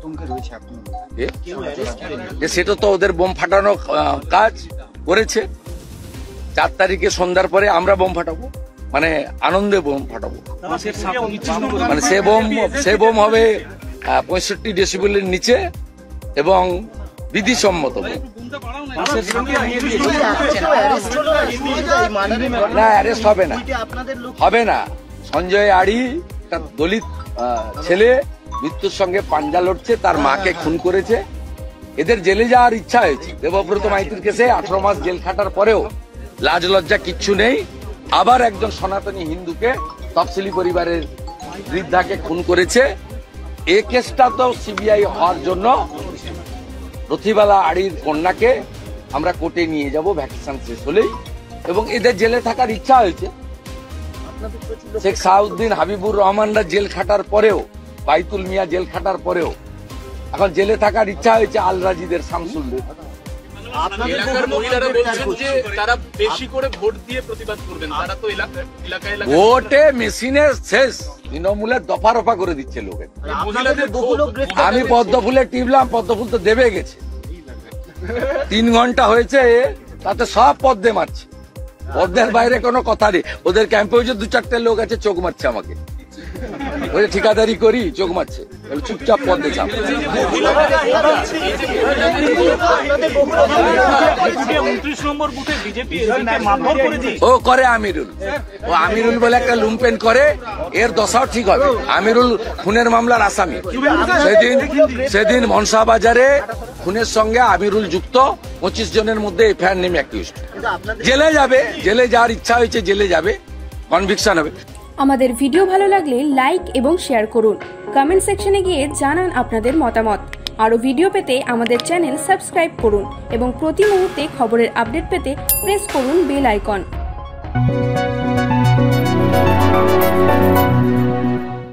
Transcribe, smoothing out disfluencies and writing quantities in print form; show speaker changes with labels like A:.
A: আতঙ্কে রয়েছে এখন?
B: সেটা তো ওদের বোম ফাটানো কাজ করেছে। 4 তারিখে সন্ধ্যার পরে আমরা বোম ফাটাবো, মানে আনন্দে বোম ফাটাবো। মানে সে বোম হবে 65 ডেসিবেলের নিচে এবং বিধিসম্মত। না, অ্যারেস্ট হবে না। সঞ্জয় আড়ি একটা দলিত ছেলে, মৃত্যুর সঙ্গে পাঞ্জা লড়ছে, তার মাকে খুন করেছে। এদের জেলে যাওয়ার ইচ্ছা হয়েছে। দেবব্রত মাইতির কেসে 18 মাস জেল খাটার পরেও লাজ লজ্জা কিচ্ছু নেই। আবার একজন সনাতনী হিন্দুকে, তফসিলি পরিবারের বৃদ্ধাকে খুন করেছে। এই কেসটা তো সিবিআই হওয়ার জন্য রথিবালা আড়ির কন্যাকে আমরা কোর্টে নিয়ে যাব ভ্যাকেশন শেষ হলেই, এবং এদের জেলে থাকার ইচ্ছা হয়েছে। শেখ সাউদ্দিন, হাবিবুর রহমানরা জেল খাটার পরেও, বাইতুল মিয়া জেল খাটার পরেও এখন জেলে থাকার ইচ্ছা হয়েছে আল রাজিদের, শামসুলদের। ভোটে মেশিনে শেষ, তৃণমূলে দফা রফা করে দিচ্ছে লোকে। আমি পদ্মফুলে টিপলাম, পদ্মফুল তো দেবে গেছে। 3 ঘন্টা হয়েছে, তাতে সব পদ্মে মারছে। পদ্মের বাইরে কোনো কথা নেই। ওদের ক্যাম্পে হয়েছে 2-4টে লোক আছে, চোখ মারছে আমাকে। ওই ঠিকাদারি করি, চোখ মারছে, চুপচাপ পদ্মে চাপ। ও করে আমিরুল, ও আমিরুল বলে একটা লুম্পেন করে, এর দশাও ঠিক হবে। আমিরুল খুনের মামলার আসামি। সেদিন মনসা বাজারে খুনের সঙ্গে আমিরুল যুক্ত। 25 জনের মধ্যে এফআইআর নেমে অ্যাকিউজড। জেলে যাবে, জেলে যাওয়ার ইচ্ছা হয়েছে, জেলে যাবে, কনভিকশন হবে।
C: আমাদের ভিডিও ভালো লাগলে লাইক এবং শেয়ার করুন। কমেন্ট সেকশনে গিয়ে জানান আপনাদের মতামত। আরও ভিডিও পেতে আমাদের চ্যানেল সাবস্ক্রাইব করুন এবং প্রতি মুহূর্তে খবরের আপডেট পেতে প্রেস করুন বেল আইকন।